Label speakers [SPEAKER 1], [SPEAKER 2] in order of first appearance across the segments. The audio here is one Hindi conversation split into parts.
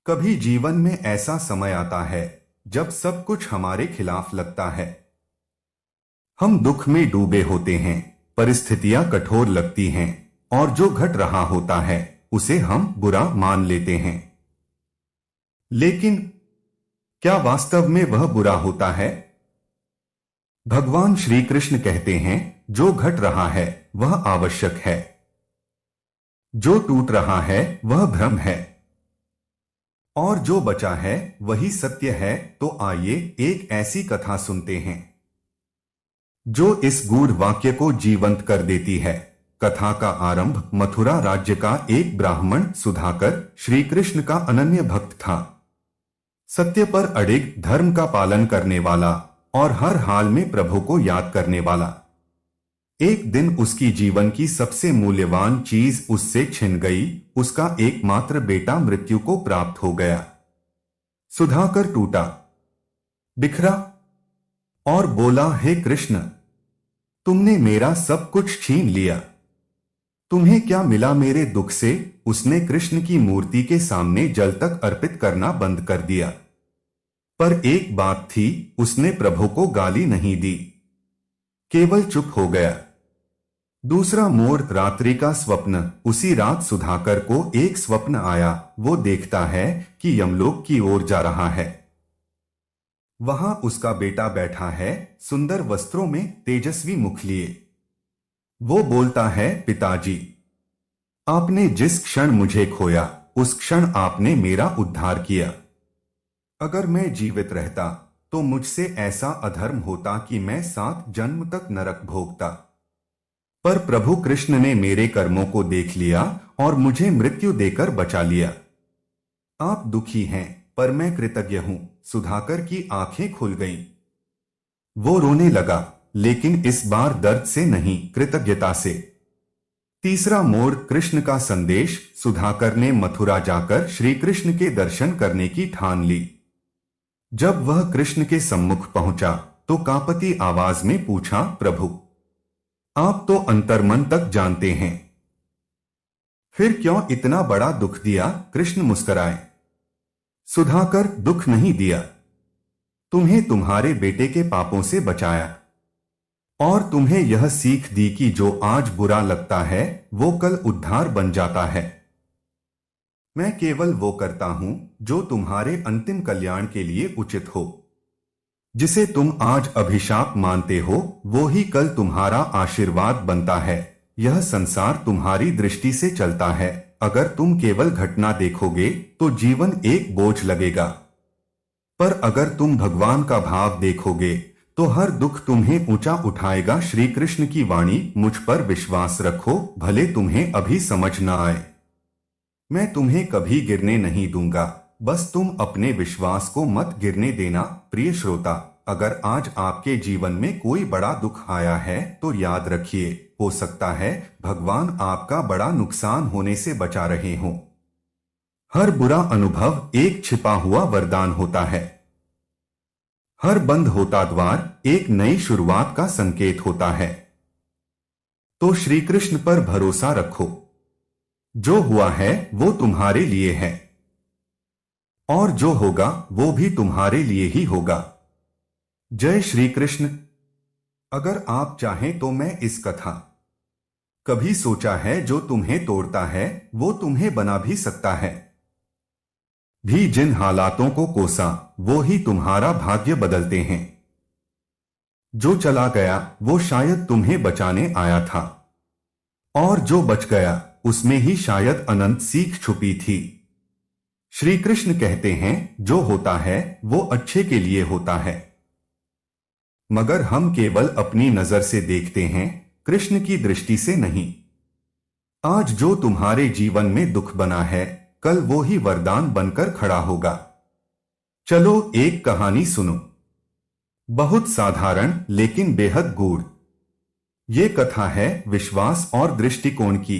[SPEAKER 1] कभी जीवन में ऐसा समय आता है जब सब कुछ हमारे खिलाफ लगता है। हम दुख में डूबे होते हैं, परिस्थितियां कठोर लगती हैं और जो घट रहा होता है उसे हम बुरा मान लेते हैं। लेकिन क्या वास्तव में वह बुरा होता है? भगवान श्री कृष्ण कहते हैं, जो घट रहा है वह आवश्यक है, जो टूट रहा है वह भ्रम है, और जो बचा है वही सत्य है। तो आइए एक ऐसी कथा सुनते हैं जो इस गूढ़ वाक्य को जीवंत कर देती है। कथा का आरंभ मथुरा राज्य का एक ब्राह्मण सुधाकर श्री कृष्ण का अनन्य भक्त था। सत्य पर अडिग, धर्म का पालन करने वाला और हर हाल में प्रभु को याद करने वाला। एक दिन उसकी जीवन की सबसे मूल्यवान चीज उससे छिन गई। उसका एकमात्र बेटा मृत्यु को प्राप्त हो गया। सुधाकर टूटा, बिखरा और बोला, हे कृष्ण, तुमने मेरा सब कुछ छीन लिया। तुम्हें क्या मिला मेरे दुख से? उसने कृष्ण की मूर्ति के सामने जल तक अर्पित करना बंद कर दिया। पर एक बात थी, उसने प्रभु को गाली नहीं दी, केवल चुप हो गया। दूसरा मोड़, रात्रि का स्वप्न। उसी रात सुधाकर को एक स्वप्न आया। वो देखता है कि यमलोक की ओर जा रहा है। वहां उसका बेटा बैठा है, सुंदर वस्त्रों में, तेजस्वी मुख लिए। वो बोलता है, पिताजी, आपने जिस क्षण मुझे खोया उस क्षण आपने मेरा उद्धार किया। अगर मैं जीवित रहता तो मुझसे ऐसा अधर्म होता कि मैं 7 जन्म तक नरक भोगता। पर प्रभु कृष्ण ने मेरे कर्मों को देख लिया और मुझे मृत्यु देकर बचा लिया। आप दुखी हैं, पर मैं कृतज्ञ हूं। सुधाकर की आंखें खुल गईं। वो रोने लगा, लेकिन इस बार दर्द से नहीं, कृतज्ञता से। तीसरा मोड़, कृष्ण का संदेश। सुधाकर ने मथुरा जाकर श्री कृष्ण के दर्शन करने की ठान ली। जब वह कृष्ण के सम्मुख पहुंचा तो कांपती आवाज में पूछा, प्रभु, आप तो अंतर्मन तक जानते हैं, फिर क्यों इतना बड़ा दुख दिया? कृष्ण मुस्कुराए। सुधाकर, दुख नहीं दिया, तुम्हें तुम्हारे बेटे के पापों से बचाया और तुम्हें यह सीख दी कि जो आज बुरा लगता है वो कल उद्धार बन जाता है। मैं केवल वो करता हूं जो तुम्हारे अंतिम कल्याण के लिए उचित हो। जिसे तुम आज अभिशाप मानते हो वो ही कल तुम्हारा आशीर्वाद बनता है। यह संसार तुम्हारी दृष्टि से चलता है। अगर तुम केवल घटना देखोगे तो जीवन एक बोझ लगेगा, पर अगर तुम भगवान का भाव देखोगे तो हर दुख तुम्हें ऊंचा उठाएगा। श्री कृष्ण की वाणी, मुझ पर विश्वास रखो, भले तुम्हें अभी समझ न आए। मैं तुम्हें कभी गिरने नहीं दूंगा, बस तुम अपने विश्वास को मत गिरने देना। प्रिय श्रोता, अगर आज आपके जीवन में कोई बड़ा दुख आया है तो याद रखिए, हो सकता है भगवान आपका बड़ा नुकसान होने से बचा रहे हों। हर बुरा अनुभव एक छिपा हुआ वरदान होता है। हर बंद होता द्वार एक नई शुरुआत का संकेत होता है। तो श्री कृष्ण पर भरोसा रखो। जो हुआ है वो तुम्हारे लिए है और जो होगा वो भी तुम्हारे लिए ही होगा। जय श्री कृष्ण। अगर आप चाहें तो मैं इस कथा कभी सोचा है, जो तुम्हें तोड़ता है वो तुम्हें बना भी सकता है। भी जिन हालातों को कोसा वो ही तुम्हारा भाग्य बदलते हैं। जो चला गया वो शायद तुम्हें बचाने आया था, और जो बच गया उसमें ही शायद अनंत सीख छुपी थी। श्री कृष्ण कहते हैं, जो होता है वो अच्छे के लिए होता है, मगर हम केवल अपनी नजर से देखते हैं, कृष्ण की दृष्टि से नहीं। आज जो तुम्हारे जीवन में दुख बना है कल वो ही वरदान बनकर खड़ा होगा। चलो एक कहानी सुनो, बहुत साधारण लेकिन बेहद गूढ़। ये कथा है विश्वास और दृष्टिकोण की,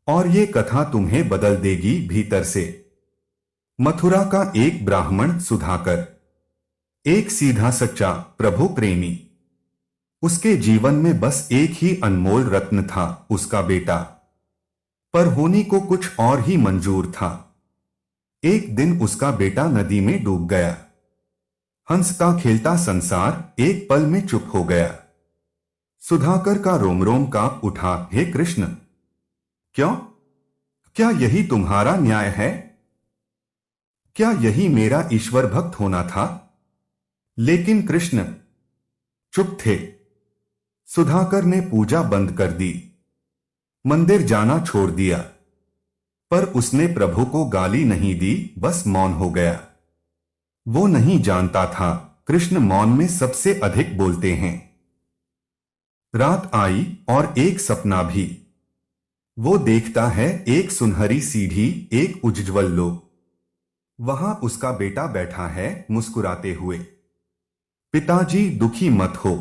[SPEAKER 1] और ये कथा तुम्हें बदल देगी भीतर से। मथुरा का एक ब्राह्मण सुधाकर, एक सीधा सच्चा प्रभु प्रेमी। उसके जीवन में बस एक ही अनमोल रत्न था, उसका बेटा। पर होने को कुछ और ही मंजूर था। एक दिन उसका बेटा नदी में डूब गया। हंसता खेलता संसार एक पल में चुप हो गया। सुधाकर का रोम रोम कांप उठा। हे कृष्ण, क्यों? क्या यही तुम्हारा न्याय है? क्या यही मेरा ईश्वर भक्त होना था? लेकिन कृष्ण चुप थे। सुधाकर ने पूजा बंद कर दी, मंदिर जाना छोड़ दिया, पर उसने प्रभु को गाली नहीं दी, बस मौन हो गया। वो नहीं जानता था कृष्ण मौन में सबसे अधिक बोलते हैं। रात आई और एक सपना भी। वो देखता है एक सुनहरी सीढ़ी, एक उज्ज्वल लोक। वहां उसका बेटा बैठा है मुस्कुराते हुए। पिताजी, दुखी मत हो,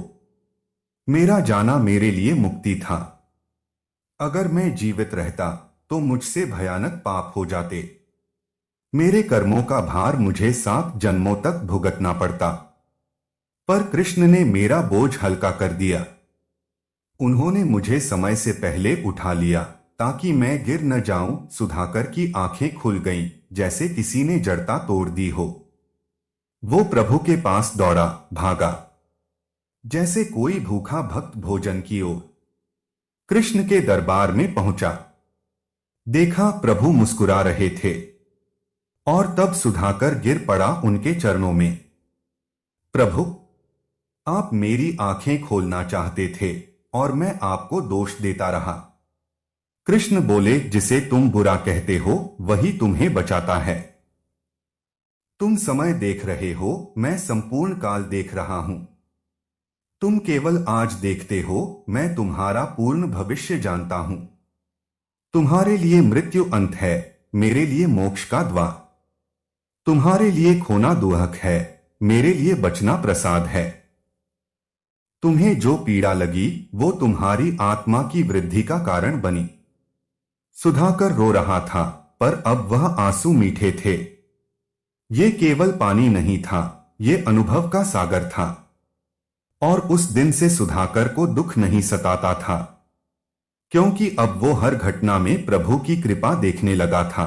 [SPEAKER 1] मेरा जाना मेरे लिए मुक्ति था। अगर मैं जीवित रहता तो मुझसे भयानक पाप हो जाते। मेरे कर्मों का भार मुझे 7 जन्मों तक भुगतना पड़ता। पर कृष्ण ने मेरा बोझ हल्का कर दिया। उन्होंने मुझे समय से पहले उठा लिया ताकि मैं गिर न जाऊं। सुधाकर की आंखें खुल गईं, जैसे किसी ने जड़ता तोड़ दी हो। वो प्रभु के पास दौड़ा, भागा, जैसे कोई भूखा भक्त भोजन की ओर। कृष्ण के दरबार में पहुंचा। देखा प्रभु मुस्कुरा रहे थे, और तब सुधाकर गिर पड़ा उनके चरणों में। प्रभु, आप मेरी आंखें खोलना चाहते थे और मैं आपको दोष देता रहा। कृष्ण बोले, जिसे तुम बुरा कहते हो वही तुम्हें बचाता है। तुम समय देख रहे हो, मैं संपूर्ण काल देख रहा हूं। तुम केवल आज देखते हो, मैं तुम्हारा पूर्ण भविष्य जानता हूं। तुम्हारे लिए मृत्यु अंत है, मेरे लिए मोक्ष का द्वार। तुम्हारे लिए खोना दुहक है, मेरे लिए बचना प्रसाद है। तुम्हें जो पीड़ा लगी वो तुम्हारी आत्मा की वृद्धि का कारण बनी। सुधाकर रो रहा था, पर अब वह आंसू मीठे थे। ये केवल पानी नहीं था, ये अनुभव का सागर था। और उस दिन से सुधाकर को दुख नहीं सताता था, क्योंकि अब वो हर घटना में प्रभु की कृपा देखने लगा था।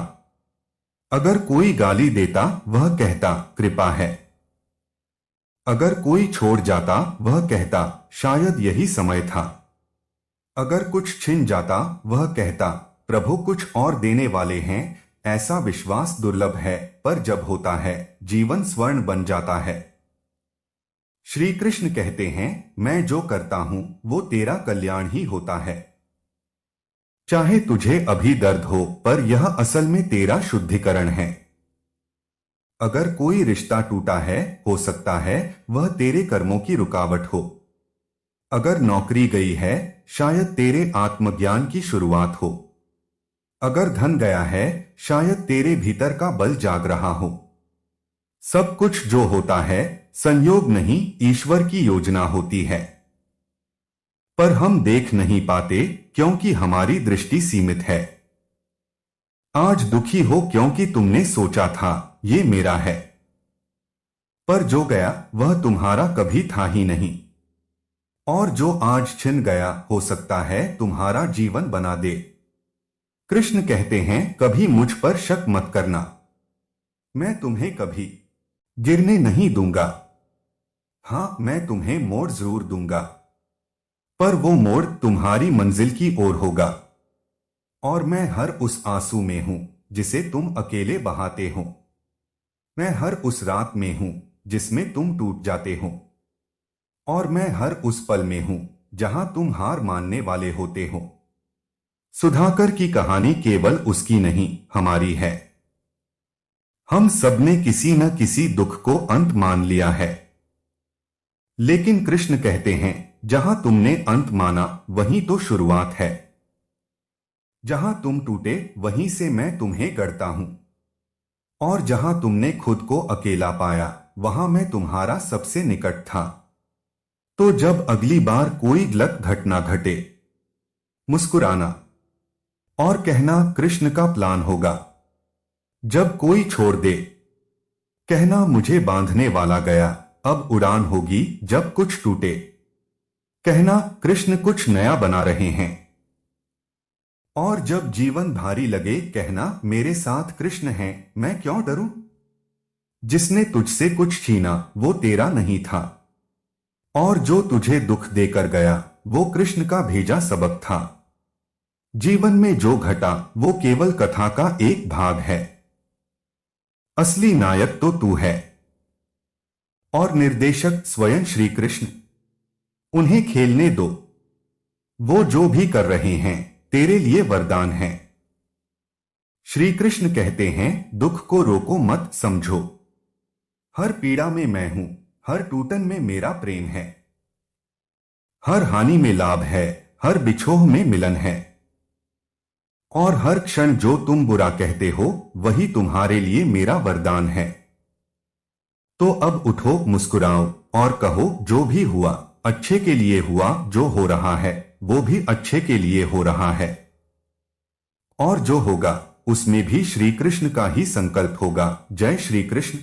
[SPEAKER 1] अगर कोई गाली देता, वह कहता कृपा है। अगर कोई छोड़ जाता, वह कहता शायद यही समय था। अगर कुछ छिन जाता, वह कहता प्रभु कुछ और देने वाले हैं। ऐसा विश्वास दुर्लभ है, पर जब होता है जीवन स्वर्ण बन जाता है। श्री कृष्ण कहते हैं, मैं जो करता हूं वो तेरा कल्याण ही होता है। चाहे तुझे अभी दर्द हो, पर यह असल में तेरा शुद्धिकरण है। अगर कोई रिश्ता टूटा है, हो सकता है वह तेरे कर्मों की रुकावट हो। अगर नौकरी गई है, शायद तेरे आत्मज्ञान की शुरुआत हो। अगर धन गया है, शायद तेरे भीतर का बल जाग रहा हो। सब कुछ जो होता है संयोग नहीं, ईश्वर की योजना होती है। पर हम देख नहीं पाते क्योंकि हमारी दृष्टि सीमित है। आज दुखी हो क्योंकि तुमने सोचा था ये मेरा है, पर जो गया वह तुम्हारा कभी था ही नहीं। और जो आज छिन गया, हो सकता है तुम्हारा जीवन बना दे। कृष्ण कहते हैं, कभी मुझ पर शक मत करना। मैं तुम्हें कभी गिरने नहीं दूंगा। हां, मैं तुम्हें मोड़ जरूर दूंगा, पर वो मोड़ तुम्हारी मंजिल की ओर होगा। और मैं हर उस आंसू में हूं जिसे तुम अकेले बहाते हो। मैं हर उस रात में हूं जिसमें तुम टूट जाते हो। और मैं हर उस पल में हूं जहां तुम हार मानने वाले होते हो। सुधाकर की कहानी केवल उसकी नहीं, हमारी है। हम सबने किसी न किसी दुख को अंत मान लिया है। लेकिन कृष्ण कहते हैं, जहां तुमने अंत माना वहीं तो शुरुआत है। जहां तुम टूटे वहीं से मैं तुम्हें गढ़ता हूं। और जहां तुमने खुद को अकेला पाया, वहां मैं तुम्हारा सबसे निकट था। तो जब अगली बार कोई गलत घटना घटे, मुस्कुराना और कहना कृष्ण का प्लान होगा। जब कोई छोड़ दे, कहना मुझे बांधने वाला गया, अब उड़ान होगी। जब कुछ टूटे, कहना कृष्ण कुछ नया बना रहे हैं। और जब जीवन भारी लगे कहना मेरे साथ कृष्ण हैं, मैं क्यों डरूं। जिसने तुझसे कुछ छीना वो तेरा नहीं था, और जो तुझे दुख देकर गया वो कृष्ण का भेजा सबक था। जीवन में जो घटा वो केवल कथा का एक भाग है, असली नायक तो तू है और निर्देशक स्वयं श्री कृष्ण। उन्हें खेलने दो, वो जो भी कर रहे हैं तेरे लिए वरदान है। श्री कृष्ण कहते हैं दुख को रोको मत समझो, हर पीड़ा में मैं हूं, हर टूटन में मेरा प्रेम है। हर हानि में लाभ है, हर बिछोह में मिलन है, और हर क्षण जो तुम बुरा कहते हो वही तुम्हारे लिए मेरा वरदान है। तो अब उठो, मुस्कुराओ और कहो जो भी हुआ अच्छे के लिए हुआ, जो हो रहा है वो भी अच्छे के लिए हो रहा है, और जो होगा उसमें भी श्री कृष्ण का ही संकल्प होगा। जय श्री कृष्ण।